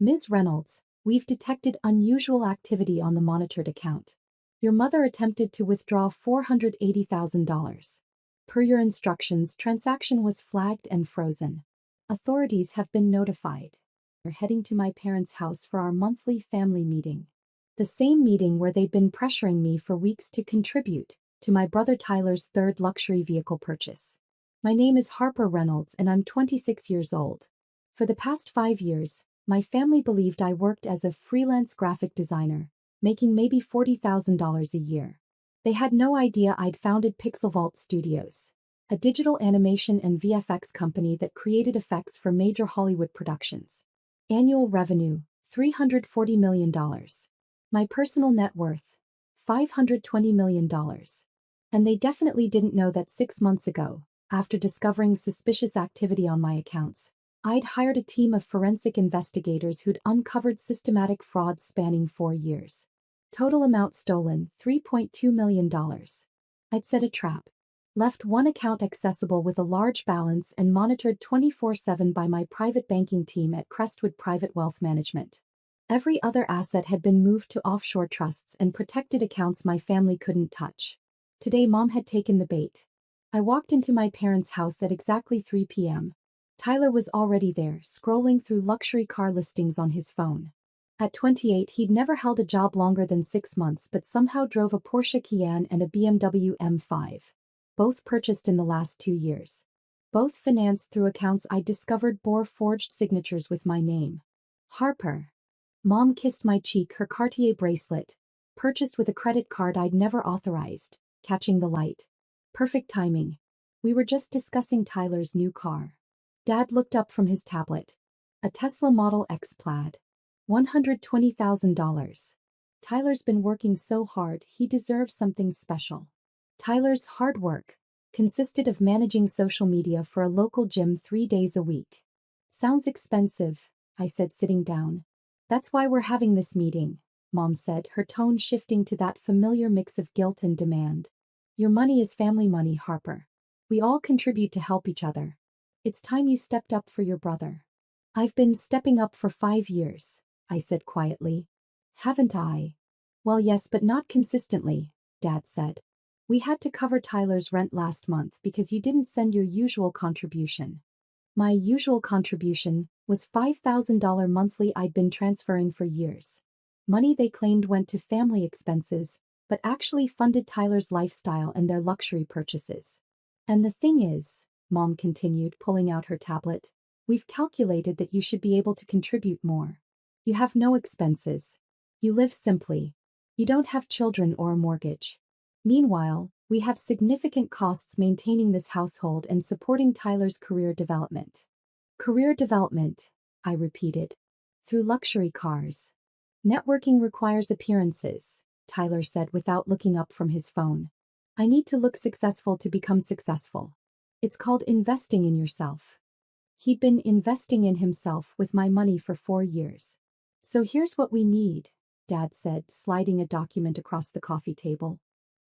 Ms. Reynolds, we've detected unusual activity on the monitored account. Your mother attempted to withdraw $480,000. Per your instructions, transaction was flagged and frozen. Authorities have been notified. We're heading to my parents' house for our monthly family meeting. The same meeting where they've been pressuring me for weeks to contribute to my brother Tyler's third luxury vehicle purchase. My name is Harper Reynolds and I'm 26 years old. For the past 5 years, my family believed I worked as a freelance graphic designer, making maybe $40,000 a year. They had no idea I'd founded Pixel Vault Studios, a digital animation and VFX company that created effects for major Hollywood productions. Annual revenue, $340 million. My personal net worth, $520 million. And they definitely didn't know that 6 months ago, after discovering suspicious activity on my accounts, I'd hired a team of forensic investigators who'd uncovered systematic fraud spanning 4 years. Total amount stolen, $3.2 million. I'd set a trap. Left one account accessible with a large balance and monitored 24/7 by my private banking team at Crestwood Private Wealth Management. Every other asset had been moved to offshore trusts and protected accounts my family couldn't touch. Today Mom had taken the bait. I walked into my parents' house at exactly 3 p.m. Tyler was already there, scrolling through luxury car listings on his phone. At 28, he'd never held a job longer than 6 months but somehow drove a Porsche Cayenne and a BMW M5. Both purchased in the last 2 years. Both financed through accounts I discovered bore forged signatures with my name. Harper. Mom kissed my cheek, her Cartier bracelet, purchased with a credit card I'd never authorized, catching the light. Perfect timing. We were just discussing Tyler's new car. Dad looked up from his tablet. A Tesla Model X Plaid. $120,000. Tyler's been working so hard, he deserves something special. Tyler's hard work consisted of managing social media for a local gym 3 days a week. Sounds expensive, I said, sitting down. That's why we're having this meeting, Mom said, her tone shifting to that familiar mix of guilt and demand. Your money is family money, Harper. We all contribute to help each other. It's time you stepped up for your brother. I've been stepping up for 5 years, I said quietly. Haven't I? Well, yes, but not consistently, Dad said. We had to cover Tyler's rent last month because you didn't send your usual contribution. My usual contribution was $5,000 monthly I'd been transferring for years. Money they claimed went to family expenses, but actually funded Tyler's lifestyle and their luxury purchases. And the thing is, Mom continued, pulling out her tablet, we've calculated that you should be able to contribute more. You have no expenses. You live simply. You don't have children or a mortgage. Meanwhile, we have significant costs maintaining this household and supporting Tyler's career development. Career development, I repeated. Through luxury cars. Networking requires appearances, Tyler said without looking up from his phone. I need to look successful to become successful. It's called investing in yourself. He'd been investing in himself with my money for 4 years. So here's what we need, Dad said, sliding a document across the coffee table.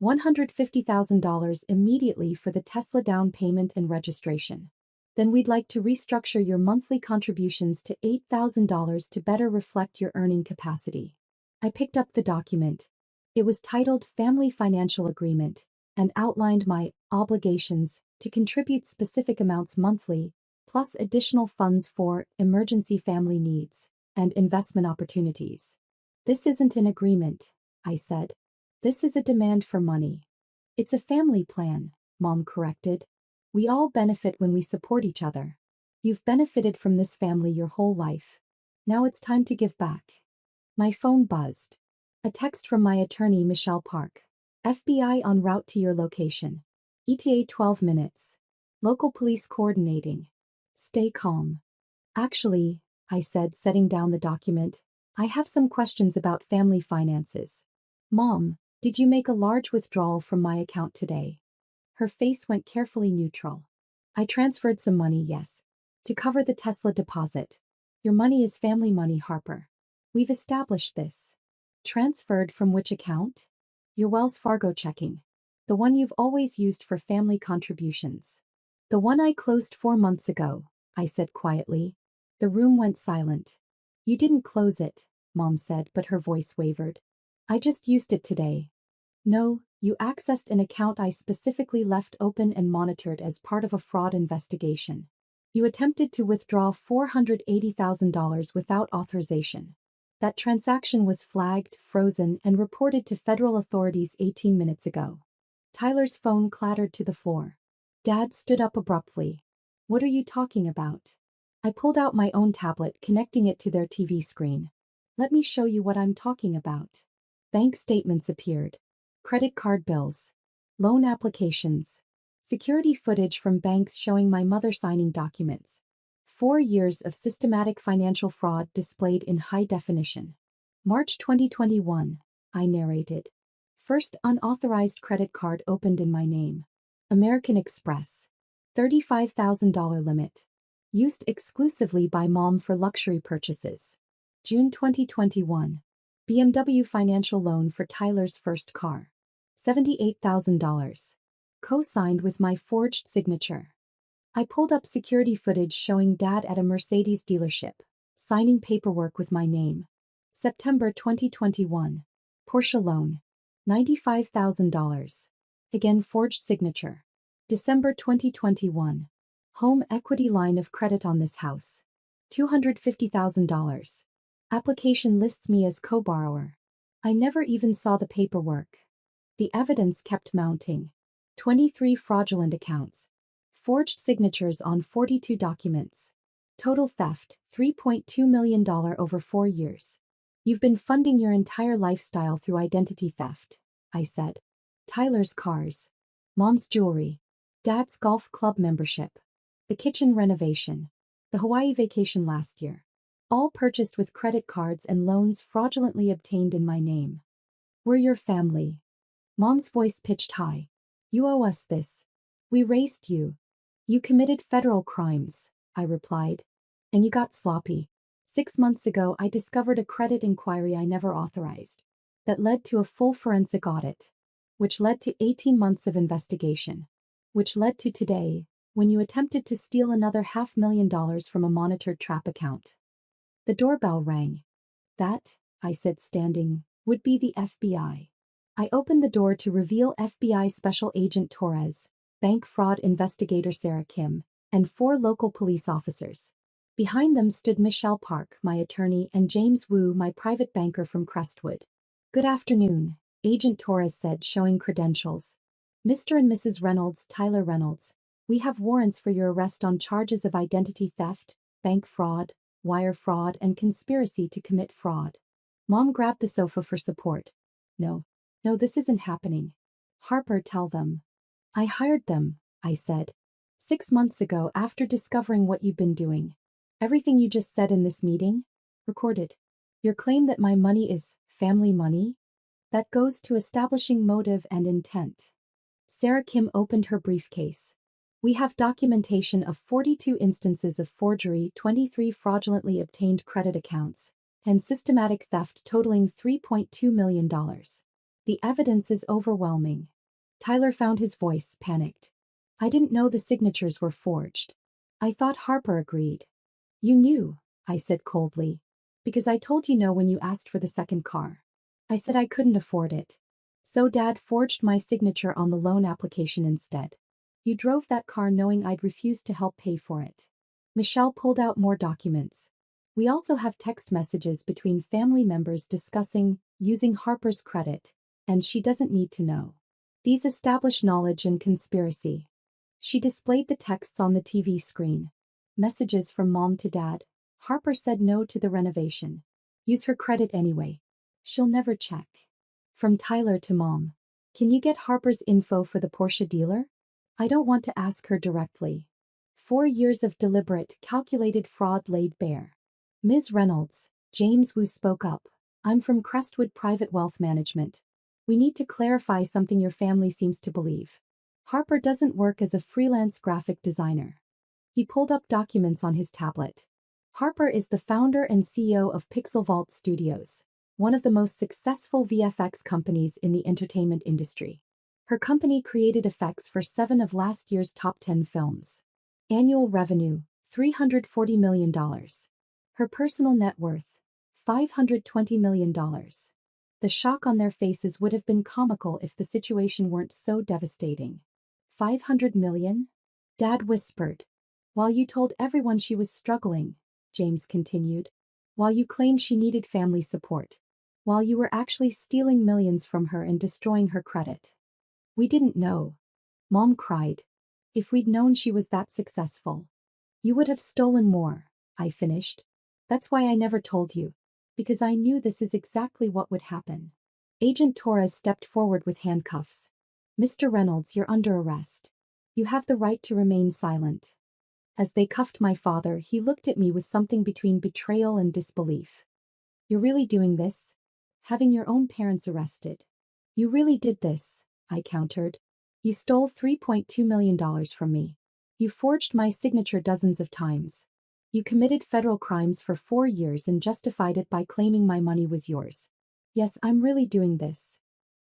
$150,000 immediately for the Tesla down payment and registration. Then we'd like to restructure your monthly contributions to $8,000 to better reflect your earning capacity. I picked up the document. It was titled Family Financial Agreement and outlined my obligations to contribute specific amounts monthly, plus additional funds for emergency family needs and investment opportunities. This isn't an agreement, I said. This is a demand for money. It's a family plan, Mom corrected. We all benefit when we support each other. You've benefited from this family your whole life. Now it's time to give back. My phone buzzed. A text from my attorney, Michelle Park. FBI en route to your location. ETA 12 minutes. Local police coordinating. Stay calm. Actually, I said, setting down the document, I have some questions about family finances. Mom, did you make a large withdrawal from my account today? Her face went carefully neutral. I transferred some money, yes. To cover the Tesla deposit. Your money is family money, Harper. We've established this. Transferred from which account? Your Wells Fargo checking. The one you've always used for family contributions. The one I closed 4 months ago, I said quietly. The room went silent. You didn't close it, Mom said, but her voice wavered. I just used it today. No, you accessed an account I specifically left open and monitored as part of a fraud investigation. You attempted to withdraw $480,000 without authorization. That transaction was flagged, frozen, and reported to federal authorities 18 minutes ago. Tyler's phone clattered to the floor. Dad stood up abruptly. What are you talking about? I pulled out my own tablet, connecting it to their TV screen. Let me show you what I'm talking about. Bank statements appeared. Credit card bills. Loan applications. Security footage from banks showing my mother signing documents. 4 years of systematic financial fraud displayed in high definition. March 2021, I narrated. First unauthorized credit card opened in my name. American Express. $35,000 limit. Used exclusively by Mom for luxury purchases. June 2021. BMW financial loan for Tyler's first car. $78,000. Co-signed with my forged signature. I pulled up security footage showing Dad at a Mercedes dealership, signing paperwork with my name. September 2021. Porsche loan. $95,000. Again forged signature. December 2021. Home equity line of credit on this house. $250,000. Application lists me as co-borrower. I never even saw the paperwork. The evidence kept mounting. 23 fraudulent accounts. Forged signatures on 42 documents. Total theft, $3.2 million over 4 years. You've been funding your entire lifestyle through identity theft, I said. Tyler's cars. Mom's jewelry. Dad's golf club membership. The kitchen renovation. The Hawaii vacation last year. All purchased with credit cards and loans fraudulently obtained in my name. We're your family. Mom's voice pitched high. You owe us this. We raised you. You committed federal crimes, I replied. And you got sloppy. 6 months ago I discovered a credit inquiry I never authorized. That led to a full forensic audit. Which led to 18 months of investigation. Which led to today, when you attempted to steal another $500,000 from a monitored trap account. The doorbell rang. That, I said standing, would be the FBI. I opened the door to reveal FBI Special Agent Torres, bank fraud investigator Sarah Kim, and 4 local police officers. Behind them stood Michelle Park, my attorney, and James Wu, my private banker from Crestwood. Good afternoon, Agent Torres said, showing credentials. Mr. and Mrs. Reynolds, Tyler Reynolds, we have warrants for your arrest on charges of identity theft, bank fraud, wire fraud, and conspiracy to commit fraud. Mom grabbed the sofa for support. No, this isn't happening. Harper, tell them. I hired them, I said. 6 months ago after discovering what you've been doing. Everything you just said in this meeting? Recorded. Your claim that my money is family money? That goes to establishing motive and intent. Sarah Kim opened her briefcase. We have documentation of 42 instances of forgery, 23 fraudulently obtained credit accounts, and systematic theft totaling $3.2 million. The evidence is overwhelming. Tyler found his voice, panicked. I didn't know the signatures were forged. I thought Harper agreed. You knew, I said coldly. Because I told you no when you asked for the second car. I said I couldn't afford it. So Dad forged my signature on the loan application instead. You drove that car knowing I'd refuse to help pay for it. Michelle pulled out more documents. We also have text messages between family members discussing using Harper's credit, and she doesn't need to know. These establish knowledge and conspiracy. She displayed the texts on the TV screen. Messages from Mom to Dad. Harper said no to the renovation. Use her credit anyway. She'll never check. From Tyler to Mom. Can you get Harper's info for the Porsche dealer? I don't want to ask her directly. 4 years of deliberate, calculated fraud laid bare. Ms. Reynolds, James Wu spoke up. I'm from Crestwood Private Wealth Management. We need to clarify something your family seems to believe. Harper doesn't work as a freelance graphic designer. He pulled up documents on his tablet. Harper is the founder and CEO of Pixel Vault Studios, one of the most successful VFX companies in the entertainment industry. Her company created effects for 7 of last year's top 10 films. Annual revenue, $340 million. Her personal net worth, $520 million. The shock on their faces would have been comical if the situation weren't so devastating. 500 million? Dad whispered. While you told everyone she was struggling, James continued. While you claimed she needed family support. While you were actually stealing millions from her and destroying her credit. We didn't know. Mom cried. If we'd known she was that successful. You would have stolen more, I finished. That's why I never told you. Because I knew this is exactly what would happen. Agent Torres stepped forward with handcuffs. Mr. Reynolds, you're under arrest. You have the right to remain silent. As they cuffed my father, he looked at me with something between betrayal and disbelief. You're really doing this? Having your own parents arrested. You really did this, I countered. You stole $3.2 million from me. You forged my signature dozens of times. You committed federal crimes for 4 years and justified it by claiming my money was yours. Yes, I'm really doing this.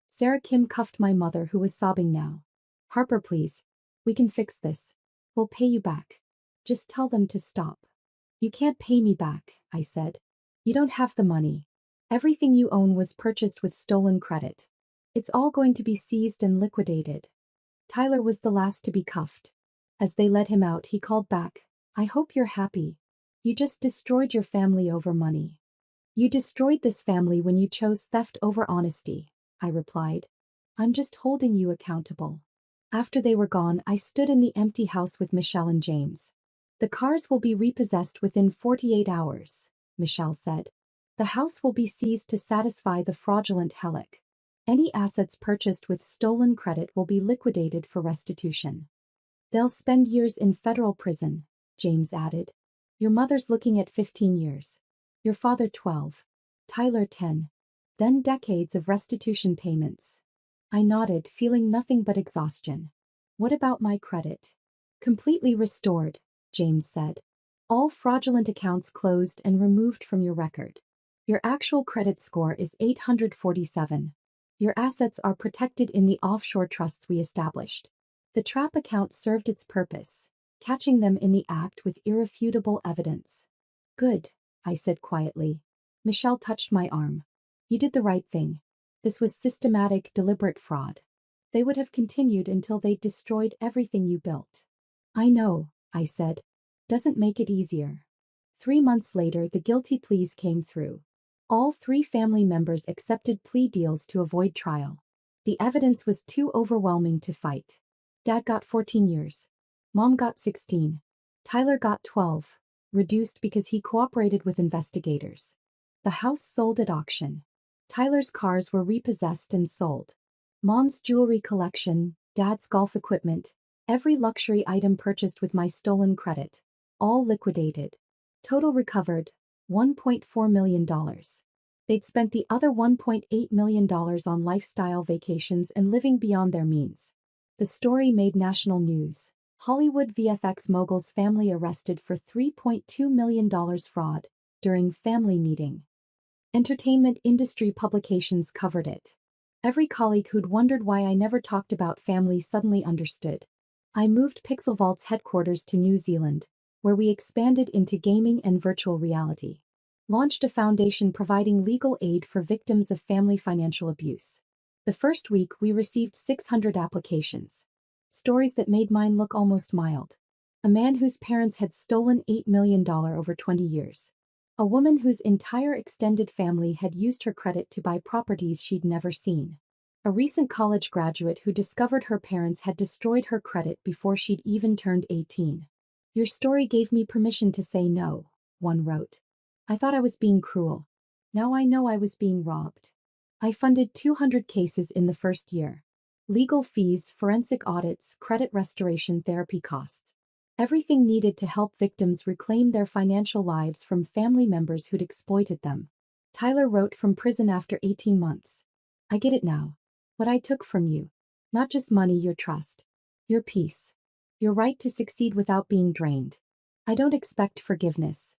Sarah Kim cuffed my mother, who was sobbing now. Harper, please. We can fix this. We'll pay you back. Just tell them to stop. You can't pay me back, I said. You don't have the money. Everything you own was purchased with stolen credit. It's all going to be seized and liquidated. Tyler was the last to be cuffed. As they let him out, he called back. I hope you're happy. You just destroyed your family over money. You destroyed this family when you chose theft over honesty, I replied. I'm just holding you accountable. After they were gone, I stood in the empty house with Michelle and James. The cars will be repossessed within 48 hours, Michelle said. The house will be seized to satisfy the fraudulent Hellick. Any assets purchased with stolen credit will be liquidated for restitution. They'll spend years in federal prison, James added. Your mother's looking at 15 years. Your father 12. Tyler 10. Then decades of restitution payments. I nodded, feeling nothing but exhaustion. What about my credit? Completely restored, James said. All fraudulent accounts closed and removed from your record. Your actual credit score is 847. Your assets are protected in the offshore trusts we established. The trap account served its purpose, catching them in the act with irrefutable evidence. Good, I said quietly. Michelle touched my arm. You did the right thing. This was systematic, deliberate fraud. They would have continued until they'd destroyed everything you built. I know, I said. Doesn't make it easier. 3 months later, the guilty pleas came through. All 3 family members accepted plea deals to avoid trial. The evidence was too overwhelming to fight. Dad got 14 years. Mom got 16. Tyler got 12, reduced because he cooperated with investigators. The house sold at auction. Tyler's cars were repossessed and sold. Mom's jewelry collection, Dad's golf equipment, every luxury item purchased with my stolen credit, all liquidated. Total recovered, $1.4 million. They'd spent the other $1.8 million on lifestyle vacations and living beyond their means. The story made national news. Hollywood VFX mogul's family arrested for $3.2 million fraud during family meeting. Entertainment industry publications covered it. Every colleague who'd wondered why I never talked about family suddenly understood. I moved Pixel Vault's headquarters to New Zealand, where we expanded into gaming and virtual reality. Launched a foundation providing legal aid for victims of family financial abuse. The first week, we received 600 applications. Stories that made mine look almost mild. A man whose parents had stolen $8 million over 20 years. A woman whose entire extended family had used her credit to buy properties she'd never seen. A recent college graduate who discovered her parents had destroyed her credit before she'd even turned 18. Your story gave me permission to say no, one wrote. I thought I was being cruel. Now I know I was being robbed. I funded 200 cases in the first year. Legal fees, forensic audits, credit restoration, therapy costs. Everything needed to help victims reclaim their financial lives from family members who'd exploited them. Tyler wrote from prison after 18 months. I get it now. What I took from you. Not just money, your trust. Your peace. Your right to succeed without being drained. I don't expect forgiveness.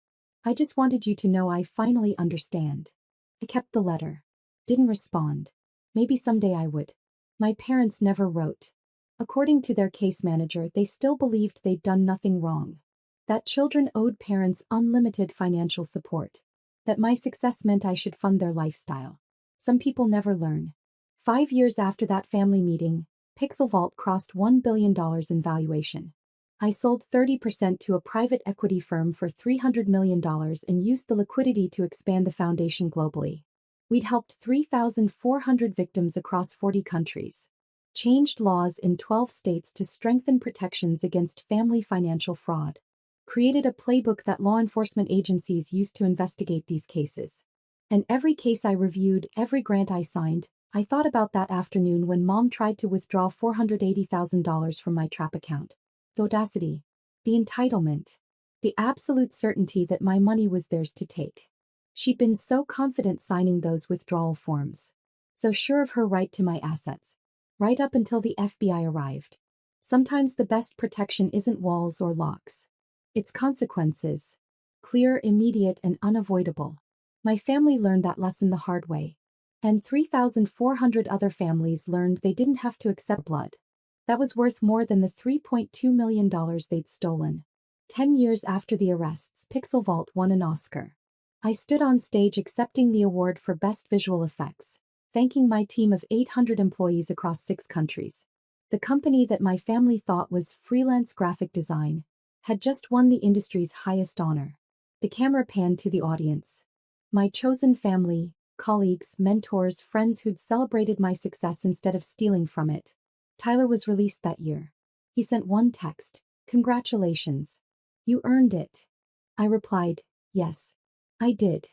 I just wanted you to know I finally understand. I kept the letter. Didn't respond. Maybe someday I would. My parents never wrote. According to their case manager, they still believed they'd done nothing wrong. That children owed parents unlimited financial support. that my success meant I should fund their lifestyle. Some people never learn. 5 years after that family meeting, Pixel Vault crossed $1 billion in valuation. I sold 30% to a private equity firm for $300 million and used the liquidity to expand the foundation globally. We'd helped 3,400 victims across 40 countries. Changed laws in 12 states to strengthen protections against family financial fraud. Created a playbook that law enforcement agencies use to investigate these cases. And every case I reviewed, every grant I signed, I thought about that afternoon when Mom tried to withdraw $480,000 from my trap account. The audacity. The entitlement. The absolute certainty that my money was theirs to take. She'd been so confident signing those withdrawal forms. So sure of her right to my assets. Right up until the FBI arrived. Sometimes the best protection isn't walls or locks. It's consequences. Clear, immediate, and unavoidable. My family learned that lesson the hard way. And 3,400 other families learned they didn't have to accept blood. That was worth more than the $3.2 million they'd stolen. 10 years after the arrests, Pixel Vault won an Oscar. I stood on stage accepting the award for Best Visual Effects, thanking my team of 800 employees across 6 countries. The company that my family thought was freelance graphic design had just won the industry's highest honor. The camera panned to the audience. My chosen family, colleagues, mentors, friends who'd celebrated my success instead of stealing from it. Tyler was released that year. He sent one text, "Congratulations. You earned it." I replied, "Yes, I did."